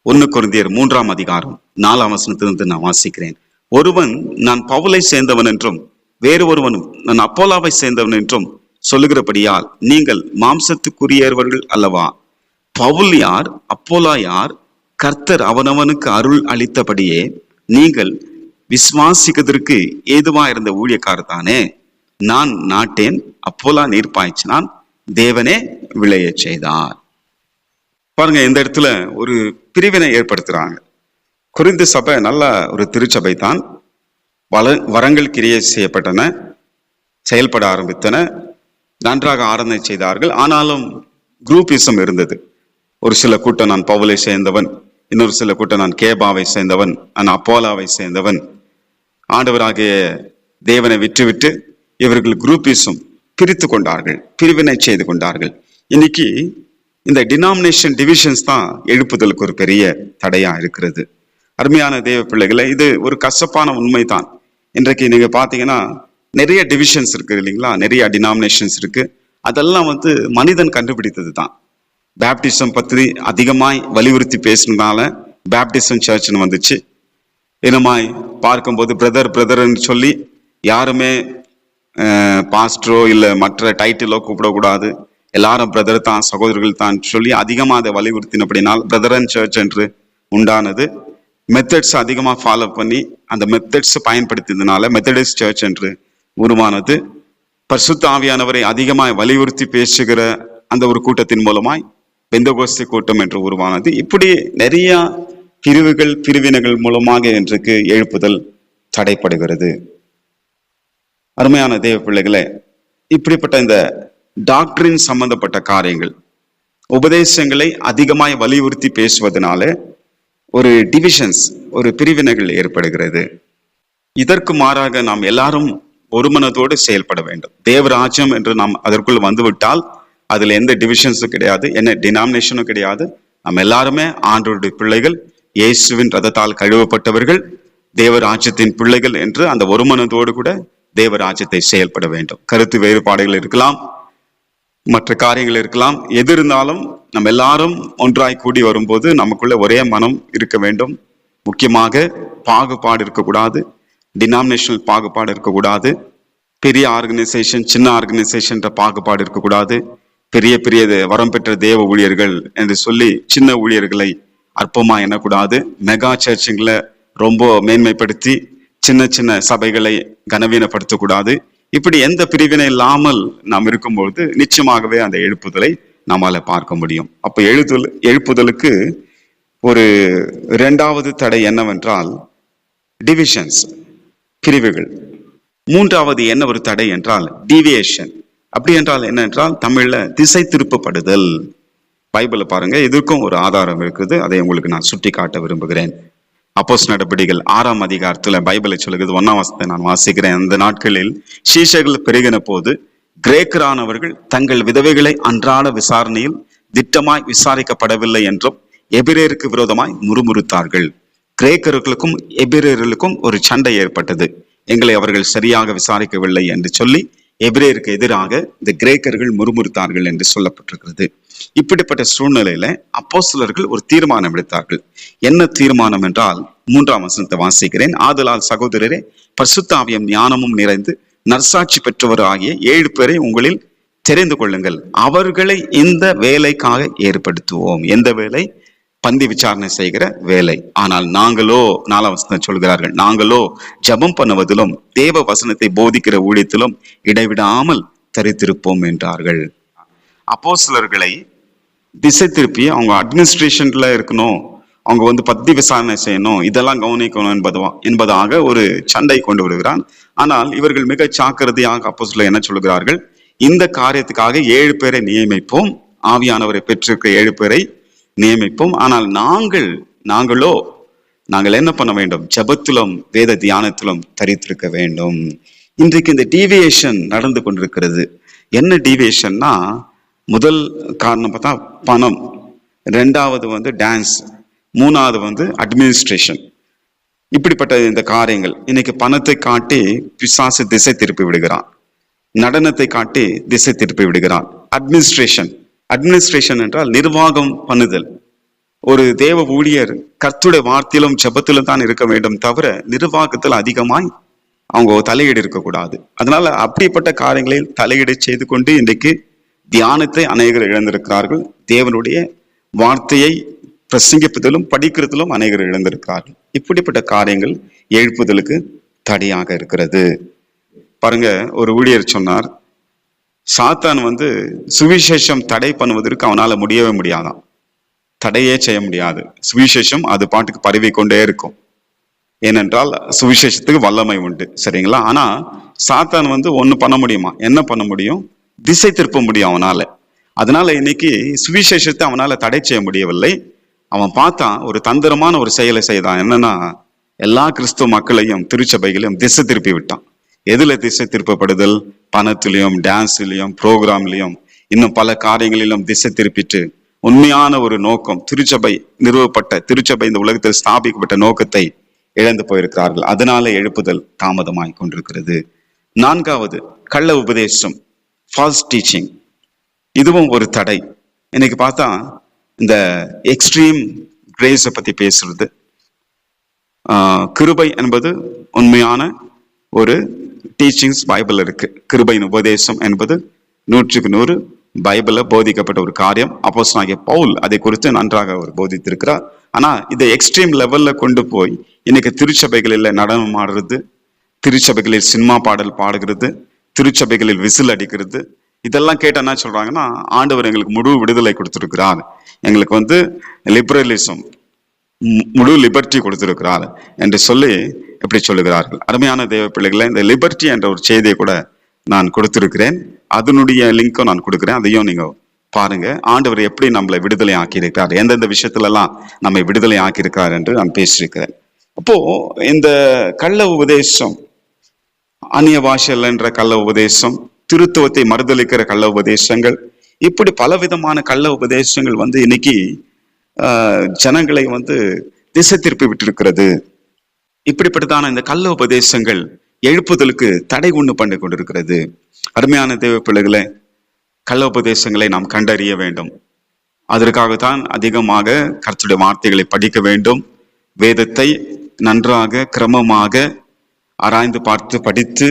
1 கொரிந்தியர் 3ஆம் அதிகாரம் 4ஆம் வசனத்திலிருந்து நான் வாசிக்கிறேன். ஒருவன் நான் பவுலை சேர்ந்தவன் என்றும் வேறு ஒருவனும் நான் அப்போலாவை சேர்ந்தவன் என்றும் சொல்லுகிறபடியால் நீங்கள் மாம்சத்துக்குரியவர்கள் அல்லவா? பவுல் யார், அப்போலா யார்? கர்த்தர் அவனவனுக்கு அருள் அளித்தபடியே நீங்கள் விசுவாசிக்கிறதற்கு ஏதுவா இருந்த ஊழியக்காரர் தானே. நான் நாட்டேன், அப்போலா நீர் பாய்ச்சினான், தேவனே விளைய செய்தார். பாருங்க, இந்த இடத்துல ஒரு பிரிவினை ஏற்படுத்துறாங்க. கொரிந்து சபை நல்ல ஒரு திருச்சபை தான். வரங்கள் கிரியை செய்யப்பட்டன, செயல்பட ஆரம்பித்தன, நன்றாக ஆராதனை செய்தார்கள். ஆனாலும் குரூப்பிசம் இருந்தது. ஒரு சில கூட்டம் நான் பவுலை சேர்ந்தவன், இன்னொரு சில கூட்டம் நான் கேபாவை சேர்ந்தவன், நான் அப்போலாவை சேர்ந்தவன். ஆண்டவராகிய தேவனை விட்டுவிட்டு இவர்கள் குரூப்பிசம் பிரித்து கொண்டார்கள், பிரிவினை செய்து கொண்டார்கள். இன்னைக்கு இந்த டினாமினேஷன் டிவிஷன்ஸ் தான் எழுப்புதலுக்கு ஒரு பெரிய தடையா இருக்கிறது. அருமையான தேவ பிள்ளைகளை, இது ஒரு கசப்பான உண்மை தான். இன்றைக்கு நீங்க பாத்தீங்கன்னா நிறைய டிவிஷன்ஸ் இருக்கு இல்லைங்களா, நிறைய டினாமினேஷன்ஸ் இருக்கு. அதெல்லாம் மனிதன் கண்டுபிடித்தது தான். பேப்டிசம் பற்றி அதிகமாய் வலியுறுத்தி பேசினதால பேப்டிசம் சர்ச்னு வந்துச்சு. இனமாய் பார்க்கும்போது பிரதர்ன்னு சொல்லி யாருமே பாஸ்டரோ இல்லை மற்ற டைட்டிலோ கூப்பிடக்கூடாது, எல்லாரும் பிரதர் தான், சகோதரர்கள் தான் சொல்லி அதிகமாக அதை வலியுறுத்தினபடினால் பிரதரன் சர்ச் என்று உண்டானது. மெத்தட்ஸ் அதிகமாக ஃபாலோ பண்ணி அந்த மெத்தட்ஸ் பயன்படுத்தியதுனால மெத்தடிஸ்ட் சர்ச் என்று உருவானது. பரிசுத்த ஆவியானவரை அதிகமாய் வலியுறுத்தி பேசுகிற அந்த ஒரு கூட்டத்தின் மூலமாய் பெந்தகோஸ்தே கூட்டம் என்று உருவானது. இப்படி நிறைய பிரிவுகள், பிரிவினைகள் மூலமாக இன்றைக்கு எழுப்புதல் தடைப்படுகிறது. அருமையான தேவ பிள்ளைகளே, இப்படிப்பட்ட இந்த டாக்டரின் சம்பந்தப்பட்ட காரியங்கள், உபதேசங்களை அதிகமாய் வலியுறுத்தி பேசுவதனால ஒரு டிவிஷன்ஸ், ஒரு பிரிவினைகள் ஏற்படுகிறது. இதற்கு மாறாக நாம் எல்லாரும் ஒருமனத்தோடு செயல்பட வேண்டும். தேவராஜ்யம் என்று நாம் அதற்குள் வந்துவிட்டால் அதுல எந்த டிவிஷன்ஸும் கிடையாது, என்ன டினாமினேஷனும் கிடையாது. நம்ம எல்லாருமே ஆண்டவருடைய பிள்ளைகள், இயேசுவின் ரத்தத்தால் கழுவப்பட்டவர்கள், தேவராஜ்யத்தின் பிள்ளைகள் என்று அந்த ஒருமனத்தோடு கூட தேவராஜ்யத்தை செயல்பட வேண்டும். கருத்து வேறுபாடுகள் இருக்கலாம், மற்ற காரியங்கள் இருக்கலாம், எது இருந்தாலும் நம்ம எல்லாரும் ஒன்றாய் கூடி வரும்போது நமக்குள்ள ஒரே மனம் இருக்க வேண்டும். முக்கியமாக பாகுபாடு இருக்கக்கூடாது, டினாமினேஷனல் பாகுபாடு இருக்கக்கூடாது, பெரிய ஆர்கனைசேஷன் சின்ன ஆர்கனைசேஷன் பாகுபாடு இருக்கக்கூடாது, பெரிய பெரிய வரம் பெற்ற தேவ ஊழியர்கள் என்று சொல்லி சின்ன ஊழியர்களை அற்பமா எண்ணக்கூடாது, மெகா சர்ச்சுங்களை ரொம்ப மேன்மைப்படுத்தி சின்ன சின்ன சபைகளை கனவீனப்படுத்தக்கூடாது. இப்படி எந்த பிரிவினை இல்லாமல் நாம் இருக்கும்பொழுது நிச்சயமாகவே அந்த எழுப்புதலை நம்மால பார்க்க முடியும். அப்ப எழுப்புதலுக்கு ஒரு இரண்டாவது தடை என்னவென்றால் டிவிஷன்ஸ், பிரிவுகள். மூன்றாவது என்ன ஒரு தடை என்றால் டீவியேஷன். அப்படி என்றால் என்ன என்றால் தமிழ்ல திசை திருப்பப்படுதல். பைபிளை பாருங்க, இதுக்கும் ஒரு ஆதாரம் இருக்குது, அதை உங்களுக்கு நான் சுட்டி காட்ட விரும்புகிறேன். அப்போஸ்தலர் நடபடிகள் 6ஆம் அதிகாரத்துல பைபிளை சொல்லுகிறது. 1ஆம் வசனத்தை நான் வாசிக்கிறேன். அந்த நாட்களில் சீஷர்கள் பெருகின போது கிரேக்கரானவர்கள் தங்கள் விதவைகளை அன்றாட விசாரணையில் திட்டமாய் விசாரிக்கப்படவில்லை என்றும் எபிரேயருக்கு விரோதமாய் முறுமுறுத்தார்கள். கிரேக்கர்களுக்கும் எபிரேயர்களுக்கும் ஒரு சண்டை ஏற்பட்டது. எங்களை அவர்கள் சரியாக விசாரிக்கவில்லை என்று சொல்லி எபிரேயருக்கு எதிராக இந்த கிரேக்கர்கள் முறுமுறுத்தார்கள் என்று சொல்லப்பட்டிருக்கிறது. இப்படிப்பட்ட சூழ்நிலையில அப்போஸ்தலர்கள் ஒரு தீர்மானம் எடுத்தார்கள். என்ன தீர்மானம் என்றால் 3ஆம் வசனத்தை வாசிக்கிறேன். ஆதலால் சகோதரரே, பரிசுத்த ஆவியும் ஞானமும் நிறைந்து நற்சாட்சி பெற்றவர் ஆகிய 7 பேரை உங்களில் தெரிந்து கொள்ளுங்கள், அவர்களை இந்த வேலைக்காக ஏற்படுத்துவோம். எந்த வேலை? பந்தி விசாரணை செய்கிற வேலை. ஆனால் நாங்களோ, 4ஆம் வசனம் சொல்கிறார்கள், நாங்களோ ஜெபம் பண்ணுவதிலும் தேவ வசனத்தை போதிக்கிற ஊழியத்திலும் இடைவிடாமல் தரித்திருப்போம் என்றார்கள். அப்போஸ்தலர்களை திசை திருப்பி அவங்க அட்மினிஸ்ட்ரேஷன்ல இருக்கணும், அவங்க பத்தி விசாரணை செய்யணும், இதெல்லாம் கவனிக்கணும் என்பதாக ஒரு சண்டை கொண்டு வருகிறான். ஆனால் இவர்கள் மிக ஜாக்கிரதையாக அப்போஸ்தலர் என்ன சொல்கிறார்கள்? இந்த காரியத்துக்காக 7 பேரை நியமிப்போம், ஆவியானவரை பெற்றிருக்கிற 7 பேரை நியமிப்போம். ஆனால் நாங்கள் என்ன பண்ண வேண்டும்? ஜெபத்திலும் வேத தியானத்திலும் தரித்திருக்க வேண்டும். இன்றைக்கு இந்த டீவியேஷன் நடந்து கொண்டிருக்கிறது. என்ன டீவியேஷன்னா, முதல் காரணம் பார்த்தா பணம், ரெண்டாவது டான்ஸ், மூணாவது அட்மினிஸ்ட்ரேஷன். இப்படிப்பட்ட இந்த காரியங்கள் இன்னைக்கு பணத்தை காட்டி பிசாசு திசை திருப்பி விடுகிறான், நடனத்தை காட்டி திசை திருப்பி விடுகிறான். அட்மினிஸ்ட்ரேஷன் என்றால் நிர்வாகம் பண்ணுதல். ஒரு தேவ ஊழியர் கர்த்தருடைய வார்த்தையிலும் ஜெபத்திலும் தான் இருக்க வேண்டும் தவிர நிர்வாகத்தில் அதிகமாய் அவங்க தலையீடு இருக்கக்கூடாது. அதனால அப்படிப்பட்ட காரியங்களில் தலையீடு செய்து கொண்டு இன்றைக்கு தியானத்தை அநேகர் இழந்திருக்கிறார்கள். தேவனுடைய வார்த்தையை பிரசங்கிப்பதிலும் படிக்கிறதிலும் அநேகர் இழந்திருக்கிறார்கள். இப்படிப்பட்ட காரியங்கள் எழுப்புதலுக்கு தடையாக இருக்கிறது. பாருங்க, ஒரு ஊழியர் சொன்னார், சாத்தான் சுவிசேஷம் தடை பண்ணுவதற்கு அவனால முடியவே முடியாதான், தடையே செய்ய முடியாது. சுவிசேஷம் அது பாட்டுக்கு பரவி கொண்டே இருக்கும். ஏனென்றால் சுவிசேஷத்துக்கு வல்லமை உண்டு, சரிங்களா? ஆனா சாத்தான் ஒண்ணு பண்ண முடியுமா? என்ன பண்ண முடியும்? திசை திருப்ப முடியும் அவனால. அதனால இன்னைக்கு சுவிசேஷத்தை அவனால தடை செய்ய முடியவில்லை. அவன் பார்த்தான், ஒரு தந்திரமான ஒரு செயலை செய்தான். என்னன்னா, எல்லா கிறிஸ்துவ மக்களையும் திருச்சபைகளையும் திசை திருப்பி விட்டான். எதுல திசை திருப்பப்படுதல்? பணத்திலையும், டான்ஸ்லயும், ப்ரோக்ராம்லயும், இன்னும் பல காரியங்களிலும் திசை திருப்பிட்டு உண்மையான ஒரு நோக்கம், திருச்சபை நிறுவப்பட்ட, திருச்சபை இந்த உலகத்தில் ஸ்தாபிக்கப்பட்ட நோக்கத்தை இழந்து போயிருக்கிறார்கள். அதனால எழுப்புதல் தாமதமாய் கொண்டிருக்கிறது. நான்காவது, கள்ள உபதேசம், ஃபால்ஸ் டீச்சிங். இதுவும் ஒரு தடை. இன்னைக்கு பார்த்தா இந்த எக்ஸ்ட்ரீம் கிரேஸை பத்தி பேசுறது, கிருபை என்பது உண்மையான ஒரு டீச்சிங்ஸ் பைபிள் இருக்கு. கிருபையின் உபதேசம் என்பது 100% பைபிள்ல போதிக்கப்பட்ட ஒரு காரியம். அப்போஸ்தலனாகிய பவுல் அதை குறித்து நன்றாக அவர் போதித்திருக்கிறார். ஆனா இதை எக்ஸ்ட்ரீம் லெவல்ல கொண்டு போய் இன்னைக்கு திருச்சபைகளில் நடனம் ஆடுறது, திருச்சபைகளில் சினிமா பாடல் பாடுகிறது, திருச்சபைகளில் விசில் அடிக்கிறது, இதெல்லாம் கேட்ட என்ன சொல்றாங்கன்னா, ஆண்டவர் எங்களுக்கு முழு விடுதலை கொடுத்திருக்கிறார், எங்களுக்கு லிபரலிசம், முழு லிபர்ட்டி கொடுத்திருக்கிறார் என்று சொல்லி எப்படி சொல்லுகிறார்கள். அருமையான தேவ பிள்ளைகளை, இந்த லிபர்ட்டி என்ற ஒரு செய்தியை கூட நான் கொடுத்திருக்கிறேன். அதனுடைய லிங்க்கும் நான் கொடுக்குறேன், அதையும் நீங்க பாருங்க. ஆண்டவர் எப்படி நம்மளை விடுதலை ஆக்கியிருக்கிறார், எந்தெந்த விஷயத்துல எல்லாம் நம்மை விடுதலை ஆக்கியிருக்கிறார் என்று நான் பேசியிருக்கிறேன். அப்போ இந்த கள்ள உபதேசம், அந்நிய பாஷையில் என்ற கள்ள உபதேசம், திருத்துவத்தை மறுதளிக்கிற கள்ள உபதேசங்கள், இப்படி பலவிதமான கள்ள உபதேசங்கள் இன்னைக்கு ஜனங்களை திசை திருப்பி விட்டிருக்கிறது. இப்படிப்பட்டதான இந்த கள்ள உபதேசங்கள் எழுப்புதலுக்கு தடை உண்டு பண்ணி கொண்டிருக்கிறது. அருமையான தேவ பிள்ளைகளே, கள்ள உபதேசங்களை நாம் கண்டறிய வேண்டும். அதற்காகத்தான் அதிகமாக கர்த்தருடைய வார்த்தைகளை படிக்க வேண்டும். வேதத்தை நன்றாக கிரமமாக ஆராய்ந்து பார்த்து படித்து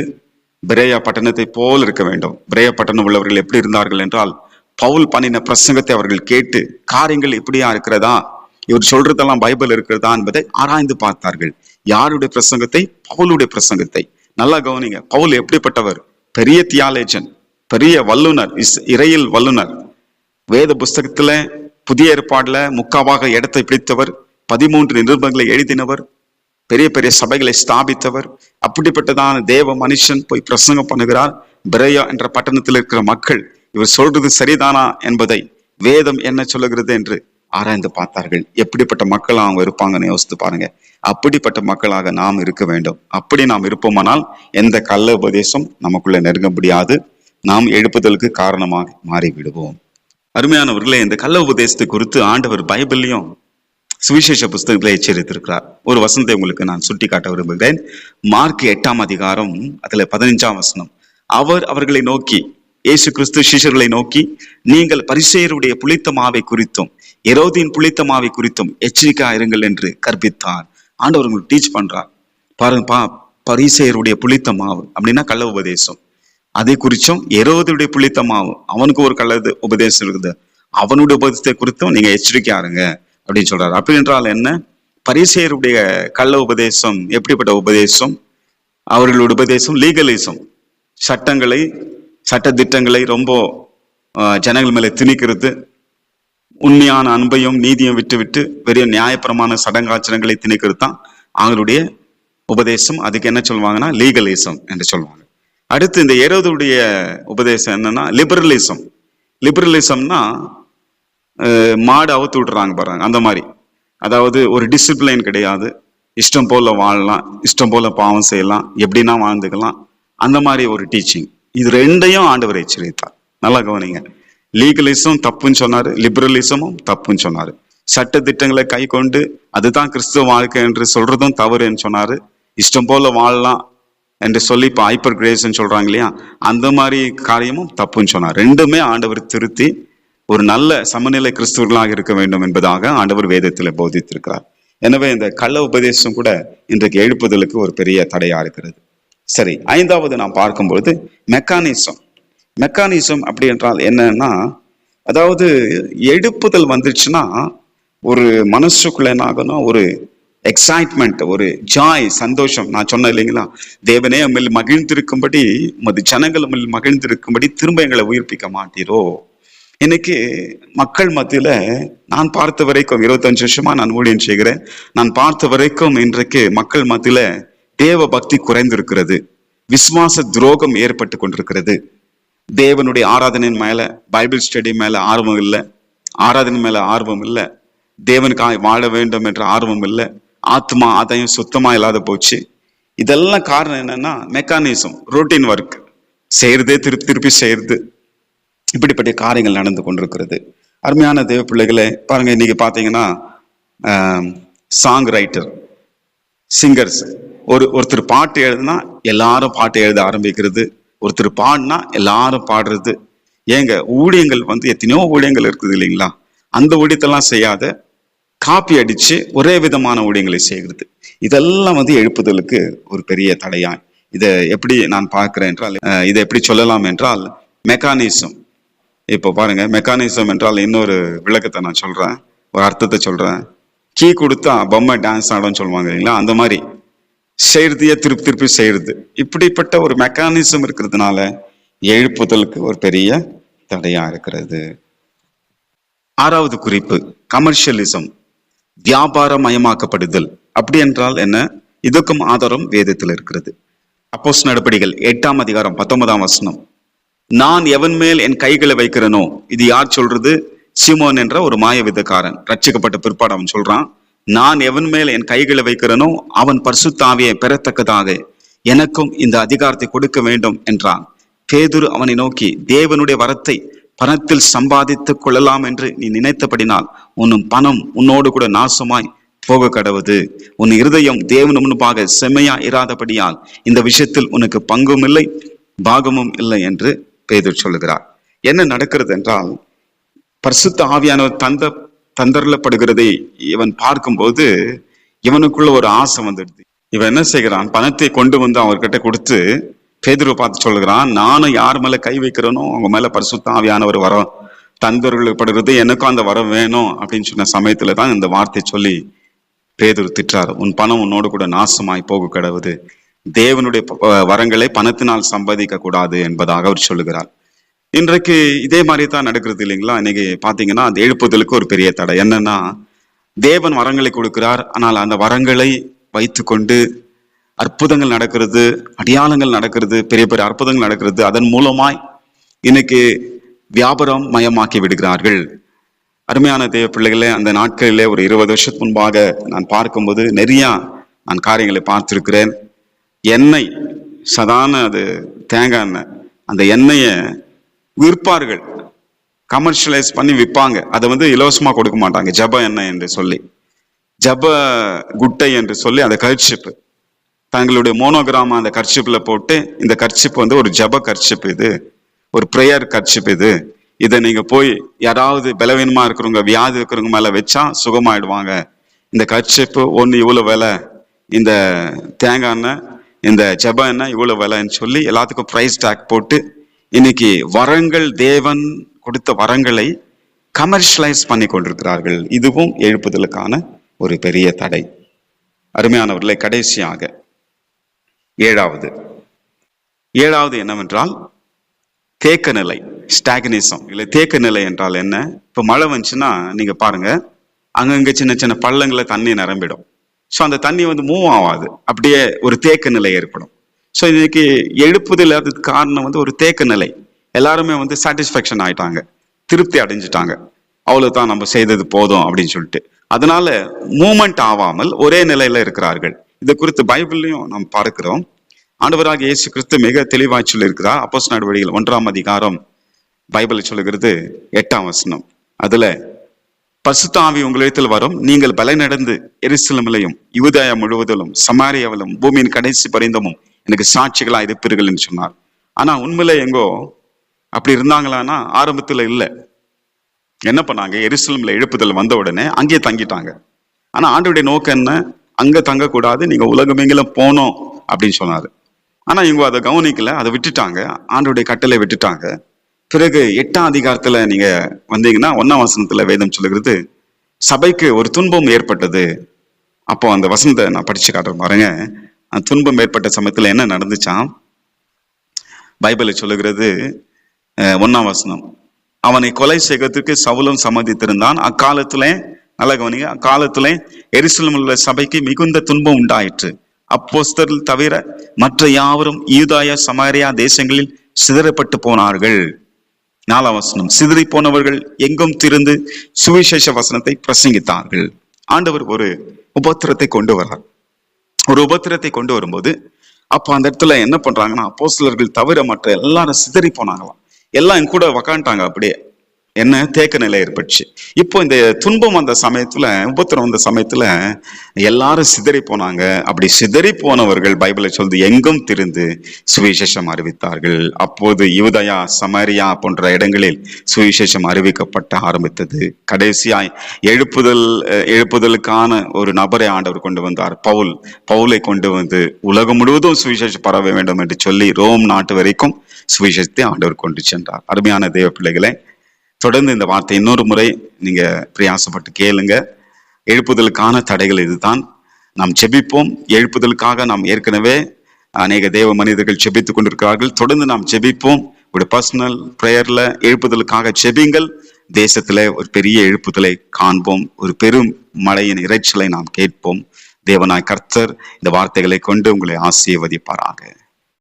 பிரேயா பட்டணத்தை போல் இருக்க வேண்டும். பிரேயா பட்டணம் உள்ளவர்கள் எப்படி இருந்தார்கள் என்றால், பவுல் பண்ணின பிரசங்கத்தை அவர்கள் கேட்டு காரியங்கள் இப்படியா இருக்கிறதா, இவர் சொல்றதெல்லாம் பைபிள் இருக்கிறதா என்பதை ஆராய்ந்து பார்த்தார்கள். யாருடைய பிரசங்கத்தை? பவுலுடைய பிரசங்கத்தை. நல்லா கவனிங்க, பவுல் எப்படிப்பட்டவர்? பெரிய தியாலஜன், பெரிய வல்லுனர், இறையில் வல்லுனர். வேத புஸ்தகத்துல புதிய ஏற்பாடுல முக்காவாக இடத்தை பிடித்தவர், 13 நிருபங்களை எழுதினவர், பெரிய பெரிய சபைகளை ஸ்தாபித்தவர். அப்படிப்பட்டதான தேவ மனுஷன் போய் பிரசங்கம் பண்ணுகிறார். பிரேயா என்ற பட்டணத்தில் இருக்கிற மக்கள் இவர் சொல்றது சரிதானா என்பதை வேதம் என்ன சொல்லுகிறது என்று ஆராய்ந்து பார்த்தார்கள். எப்படிப்பட்ட மக்கள் அவங்க இருப்பாங்கன்னு யோசித்து பாருங்க. அப்படிப்பட்ட மக்களாக நாம் இருக்க வேண்டும். அப்படி நாம் இருப்போமானால் எந்த கள்ள உபதேசம் நமக்குள்ள நெருங்க முடியாது. நாம் எழுப்புதலுக்கு காரணமாக மாறிவிடுவோம். அருமையானவர்களே, இந்த கள்ள உபதேசத்தை குறித்து ஆண்டவர் பைபிள்லையும் சுவிசேஷ புஸ்தகத்துல எச்சரித்திருக்கிறார். ஒரு வசனத்தை உங்களுக்கு நான் சுட்டி காட்ட விரும்புகிறேன். மார்க் 8ஆம் அதிகாரம் அதுல 15ஆம் வசனம். அவர் அவர்களை நோக்கி, இயேசு கிறிஸ்து சீஷர்களை நோக்கி, நீங்கள் பரிசேயருடைய புளித்த மாவை குறித்தும் எரோதின் புளித்த மாவை குறித்தும் எச்சரிக்கையா இருங்கள் என்று கற்பித்தார். ஆண்டவர் உங்களுக்கு டீச் பண்றார். பாருங்கப்பா, பரிசேயருடைய புளித்த மாவு அப்படின்னா கள்ள உபதேசம். அதை குறிச்சும் எரோதுடைய புளித்த மாவு, அவனுக்கு ஒரு கள்ள உபதேசம் இருக்குது, அவனுடைய உபதேசத்தை குறித்தும் நீங்க எச்சரிக்கையா இருங்க அப்படின்னு சொல்றாரு. அப்படி என்றால் என்ன? பரிசேயருடைய கள்ள உபதேசம் எப்படிப்பட்ட உபதேசம்? அவர்களுடைய உபதேசம் லீகலிசம், சட்டங்களை, சட்ட திட்டங்களை ரொம்ப ஜனங்கள் மேல திணிக்கிறது, உண்மையான அன்பையும் நீதியும் விட்டு விட்டு பெரிய நியாயப்பிரமான சடங்காச்சரங்களை திணிக்கிறது தான் அவங்களுடைய உபதேசம். அதுக்கு என்ன சொல்லுவாங்கன்னா லீகலிசம் என்று சொல்லுவாங்க. அடுத்து இந்த ஏரோதுடைய உபதேசம் என்னன்னா லிபரலிசம். லிபரலிசம்னா மாடு அவுத்து விட்டுறாங்க பாருங்க, அந்த மாதிரி. அதாவது ஒரு டிசிப்ளின் கிடையாது, இஷ்டம் போல வாழலாம், இஷ்டம் போல பாவம் செய்யலாம், எப்படின்னா வாழ்ந்துக்கலாம். அந்த மாதிரி ஒரு டீச்சிங். இது ரெண்டையும் ஆண்டவர் எச்சரித்தார். நல்லா கவனிங்க. லீகலிசம் தப்புன்னு சொன்னாரு, லிபரலிசமும் தப்புன்னு சொன்னாரு. சட்ட திட்டங்களை கை கொண்டு அதுதான் கிறிஸ்துவ வாழ்க்கை என்று சொல்றதும் தவறுன்னு சொன்னாரு. இஷ்டம் போல வாழலாம் என்று சொல்லி இப்போ ஹைப்பர் கிரேஸ்ன்னு சொல்றாங்க இல்லையா, அந்த மாதிரி காரியமும் தப்புன்னு சொன்னார். ரெண்டுமே ஆண்டவர் திருத்தி ஒரு நல்ல சமநிலை கிறிஸ்துவர்களாக இருக்க வேண்டும் என்பதாக ஆண்டவர் வேதத்தில் போதித்திருக்கிறார். எனவே இந்த கள்ள உபதேசம் கூட இன்றைக்கு எழுப்புதலுக்கு ஒரு பெரிய தடையா இருக்கிறது. சரி, ஐந்தாவது நாம் பார்க்கும்பொழுது மெக்கானிசம் அப்படி என்றால் என்னன்னா, அதாவது எழுப்புதல் வந்துச்சுன்னா ஒரு மனசுக்குள்ள என்ன ஆகும்னா ஒரு எக்ஸைட்மெண்ட், ஒரு ஜாய், சந்தோஷம். நான் சொன்னேன் இல்லைங்களா, தேவனே நம்மில் மகிழ்ந்திருக்கும்படி, உமது ஜனங்கள் நம்மில் மகிழ்ந்திருக்கும்படி திரும்ப எங்களை உயிர்ப்பிக்க மாட்டீரோ. இன்னைக்கு மக்கள் மத்தியில நான் பார்த்த வரைக்கும், 25 வருஷமா நான் ஊழியம் செய்கிறேன், நான் பார்த்த வரைக்கும் இன்றைக்கு மக்கள் மத்தியில தேவ பக்தி குறைந்திருக்கிறது, விசுவாச துரோகம் ஏற்பட்டு கொண்டிருக்கிறது. தேவனுடைய ஆராதனையின் மேல, பைபிள் ஸ்டடி மேல ஆர்வம் இல்லை, ஆராதனை மேல ஆர்வம் இல்லை, தேவனுக்காக வாழ வேண்டும் என்ற ஆர்வம் இல்லை, ஆத்மா ஆதாயம் சுத்தமா இல்லாத போச்சு. இதெல்லாம் காரணம் என்னன்னா மெக்கானிசம், ரொட்டீன் ஒர்க் செய்யறதே திருப்பி திருப்பி செய்யறது, இப்படிப்பட்ட காரியங்கள் நடந்து கொண்டிருக்கிறது. அருமையான தேவ பிள்ளைகளை பாருங்க, இன்னைக்கு பாத்தீங்கன்னா சாங் ரைட்டர், சிங்கர்ஸ், ஒருத்தர் பாட்டு எழுதுனா எல்லாரும் பாட்டு எழுத ஆரம்பிக்கிறது, ஒருத்தர் பாடினா எல்லாரும் பாடுறது. ஏங்க, ஊழியங்கள் எத்தனையோ ஊழியங்கள் இருக்குது இல்லைங்களா, அந்த ஊழியத்தெல்லாம் செய்யாத காப்பி அடிச்சு ஒரே விதமான ஊழியங்களை செய்கிறது. இதெல்லாம் எழுப்புதலுக்கு ஒரு பெரிய தடையா. இதை எப்படி நான் பார்க்கிறேன் என்றால், இதை எப்படி சொல்லலாம் என்றால் மெக்கானிசம். இப்போ பாருங்க, மெக்கானிசம் என்றால் இன்னொரு விளக்கத்தை நான் சொல்றேன், ஒரு அர்த்தத்தை சொல்றேன். கீ கொடுத்தா பொம்மை டான்ஸ் ஆடும்னு சொல்லுவாங்க இல்லைங்களா, அந்த மாதிரி செய்யறதையே திருப்பி திருப்பி செய்யறது. இப்படிப்பட்ட ஒரு மெக்கானிசம் இருக்கிறதுனால எழுப்புதலுக்கு ஒரு பெரிய தடையா இருக்கிறது. ஆறாவது குறிப்பு, கமர்ஷியலிசம், வியாபாரமயமாக்கப்படுதல். அப்படி என்றால் என்ன? இதுக்கும் ஆதாரம் வேதத்தில் இருக்கிறது. அப்போஸ்தலர் நடபடிகள் 8ஆம் அதிகாரம் 19ஆம் வசனம். நான் எவன் மேல் என் கைகளை வைக்கிறனோ, இது யார் சொல்றது? சீமோன் என்ற ஒரு மாய விதக்காரன். ரட்சிக்கப்பட்ட பிற்பாடு அவன் சொல்றான், நான் எவன் மேல் என் கைகளை வைக்கிறனோ அவன் பரிசுத்த ஆவியை பெறத்தக்கதாக எனக்கும் இந்த அதிகாரத்தை கொடுக்க வேண்டும் என்றான். பேதுரு அவனை நோக்கி, தேவனுடைய வரத்தை பணத்தில் சம்பாதித்துக் கொள்ளலாம் என்று நீ நினைத்தபடினால் உன்னும் பணம் உன்னோடு கூட நாசமாய் போக கடவுது. உன் இருதயம் தேவன் முன்பாக செம்மையா இராதபடியால் இந்த விஷயத்தில் உனக்கு பங்கும் இல்லை பாகமும் இல்லை என்று பேதுரு சொல்லுகிறார். என்ன நடக்கிறது என்றால், பரிசுத்த ஆவியானவர் தந்தரப்படுகிறதை இவன் பார்க்கும்போது இவனுக்குள்ள ஒரு ஆசை வந்துடுது. இவன் என்ன செய்கிறான், பணத்தை கொண்டு வந்து அவர்கிட்ட கொடுத்து பேதுருவை பார்த்து சொல்லுகிறான், நானும் யார் மேல கை வைக்கிறேனோ அவங்க மேல பரிசுத்த ஆவியானவர் வரம் தந்தரப்படுகிறது, எனக்கும் அந்த வரம் வேணும் அப்படின்னு சொன்ன சமயத்துல தான் இந்த வார்த்தை சொல்லி பேதுரு திட்டார். உன் பணம் உன்னோடு கூட நாசமாய் போக கடவுது, தேவனுடைய வரங்களை பணத்தினால் சம்பாதிக்க கூடாது என்பதாக அவர் சொல்லுகிறார். இன்றைக்கு இதே மாதிரி தான் நடக்கிறது இல்லைங்களா. இன்னைக்கு பாத்தீங்கன்னா அந்த எழுப்புதலுக்கு ஒரு பெரிய தடை என்னன்னா, தேவன் வரங்களை கொடுக்கிறார், ஆனால் அந்த வரங்களை வைத்து கொண்டு அற்புதங்கள் நடக்கிறது, அடையாளங்கள் நடக்கிறது, பெரிய பெரிய அற்புதங்கள் நடக்கிறது. அதன் மூலமாய் இன்னைக்கு வியாபாரம் மயமாக்கி விடுகிறார்கள். அருமையான தேவ பிள்ளைகளே, அந்த நாட்களிலே ஒரு 20 வருஷத்துக்கு முன்பாக நான் பார்க்கும்போது நிறைய நான் காரியங்களை பார்த்திருக்கிறேன். எண்ணெய், சாதாரண அது தேங்காய் எண்ணெய், அந்த எண்ணெயை விற்பார்கள், கமர்ஷியலைஸ் பண்ணி விற்பாங்க. அதை இலவசமா கொடுக்க மாட்டாங்க. ஜப எண்ணெய் என்று சொல்லி, ஜப குட்டை என்று சொல்லி அந்த கர்ச்சிப்பு தங்களுடைய மோனோகிராம அந்த கர்ச்சிப்ல போட்டு, இந்த கர்ச்சிப் ஒரு ஜப கர்ச்சிப், இது ஒரு பிரேயர் கர்ச்சிப், இதை நீங்க போய் யாராவது பலவீனமா இருக்கிறவங்க, வியாதி இருக்கிறவங்க மேல வச்சா சுகமாயிடுவாங்க. இந்த கர்ச்சிப்பு ஒன்று இவ்வளவு விலை, இந்த தேங்காய் எண்ணெய், இந்த ஜப எண்ணெய் இவ்வளவு விலைன்னு சொல்லி எல்லாத்துக்கும் பிரைஸ் டேக் போட்டு இன்னைக்கு வரங்கள், தேவன் கொடுத்த வரங்களை கமர்ஷியலைஸ் பண்ணி கொண்டிருக்கிறார்கள். இதுவும் எழுப்புதலுக்கான ஒரு பெரிய தடை. அருமையானவர்களை, கடைசியாக ஏழாவது என்னவென்றால் தேக்க நிலை, ஸ்டாக்னிசம். இல்லை, தேக்க நிலை என்றால் என்ன? இப்போ மழை வந்துச்சுன்னா நீங்க பாருங்க, அங்கங்க சின்ன சின்ன பள்ளங்களை தண்ணி நிரம்பிடும். ஸோ அந்த தண்ணி மூவ் ஆகாது, அப்படியே ஒரு தேக்க நிலை ஏற்படும். ஸோ இன்னைக்கு எழுப்புதல் அதுக்கு காரணம் ஒரு தேக்க நிலை. எல்லாருமே சாட்டிஸ்ஃபேக்ஷன் ஆயிட்டாங்க, திருப்தி அடைஞ்சிட்டாங்க, அவ்வளவுதான் நம்ம செய்தது போதும் அப்படின்னு சொல்லிட்டு. அதனால மூமெண்ட் ஆகாமல் ஒரே நிலையில இருக்கிறார்கள். இது குறித்து பைபிள்லையும் நாம் பார்க்கிறோம். ஆண்டவராகிய இயேசு கிறிஸ்து மிக தெளிவாய் சொல்லியிருக்கிறார். அப்போஸ்தலர் நடவடிக்கைகள் 1ஆம் அதிகாரம் பைபிள் சொல்லுகிறது 8ஆம் வசனம். அதுல பரிசுத்த ஆவி உங்களிடத்தில் வரும், நீங்கள் பலனடைந்து எருசலேமிலும் யூதேயா முழுவதிலும் சமாரியாவிலும் பூமியின் கடைசி பரிந்தமும் எனக்கு சாட்சிகளா இருப்பீர்கள் என்று சொன்னார். ஆனா உண்மையில எங்கோ அப்படி இருந்தாங்களான்னா ஆரம்பத்துல இல்லை. என்ன பண்ணாங்க, எருசலேம்ல எழுப்புதல் வந்த உடனே அங்கேயே தங்கிட்டாங்க. ஆனா ஆண்டவருடைய நோக்கம் என்ன, அங்க தங்கக்கூடாது, நீங்க உலகமெங்கிலும் போனோம் அப்படின்னு சொன்னாரு. ஆனா இவங்க அதை கவனிக்கல, அதை விட்டுட்டாங்க, ஆண்டவருடைய கட்டளை விட்டுட்டாங்க. பிறகு 8ஆம் அதிகாரத்துல நீங்க வந்தீங்கன்னா 1ஆம் வசனத்துல வேதம் சொல்லுகிறது, சபைக்கு ஒரு துன்பம் ஏற்பட்டது. அப்போ அந்த வசனத்தை நான் படிச்சு காட்டுறேன் பாருங்க. அந்த துன்பம் ஏற்பட்ட சமயத்துல என்ன நடந்துச்சாம், பைபிள் சொல்லுகிறது 1ஆம் வசனம். அவனை கொலை செய்வதற்கு சவுலும் சம்மதித்திருந்தான். அக்காலத்திலே, நல்ல கவனிங்க, அக்காலத்திலே எருசலேமில் உள்ள சபைக்கு மிகுந்த துன்பம் உண்டாயிற்று. அப்போஸ்தலர்கள் தவிர மற்ற யாவரும் யூதாயா சமாரியா தேசங்களில் சிதறப்பட்டு போனார்கள். 4ஆம் வசனம், சிதறி போனவர்கள் எங்கும் திருந்து சுவிசேஷ வசனத்தை பிரசங்கித்தார்கள். ஆண்டவர் ஒரு உபத்திரத்தை கொண்டு வர்றார். ஒரு உபத்திரத்தை கொண்டு வரும்போது அப்போ அந்த இடத்துல என்ன பண்றாங்கன்னா, அப்போஸ்தலர்கள் தவிர மற்ற எல்லாரும் சிதறி போனாங்களாம். எல்லாம் கூட உக்காண்டாங்க. அப்படியே என்ன தேக்க நிலை ஏற்பட்டுச்சு. இப்போ இந்த துன்பம் வந்த சமயத்துல, உபத்திரம் வந்த சமயத்துல எல்லாரும் சிதறி போனாங்க. அப்படி சிதறி போனவர்கள் பைபிளை சொல்லுது எங்கும் திரிந்து சுவிசேஷம் அறிவித்தார்கள். அப்போது யூதேயா சமாரியா போன்ற இடங்களில் சுவிசேஷம் அறிவிக்கப்பட்ட ஆரம்பித்தது. கடைசியாய் எழுப்புதலுக்கான ஒரு நபரை ஆண்டவர் கொண்டு வந்தார். பவுலை கொண்டு வந்து உலகம் முழுவதும் சுவிசேஷம் பரவ வேண்டும் என்று சொல்லி ரோம் நாட்டு வரைக்கும் சுவிசேஷத்தை ஆண்டவர் கொண்டு சென்றார். அருமையான தேவ பிள்ளைகளை, தொடர்ந்து இந்த வார்த்தை இன்னொரு முறை நீங்க பிரயாசப்பட்டு கேளுங்க. எழுப்புதலுக்கான தடைகள் இதுதான். நாம் ஜெபிப்போம். எழுப்புதலுக்காக நாம் ஏற்கனவே அநேக தேவ மனிதர்கள் ஜெபித்துக் கொண்டிருக்கிறார்கள். தொடர்ந்து நாம் ஜெபிப்போம். ஒரு பர்சனல் பிரேயர்ல எழுப்புதலுக்காக ஜெபிங்கள். தேசத்துல ஒரு பெரிய எழுப்புதலை காண்போம். ஒரு பெரும் மழையின் இறைச்சலை நாம் கேட்போம். தேவனாய் கர்த்தர் இந்த வார்த்தைகளை கொண்டு உங்களை ஆசீர்வதிப்பாராக.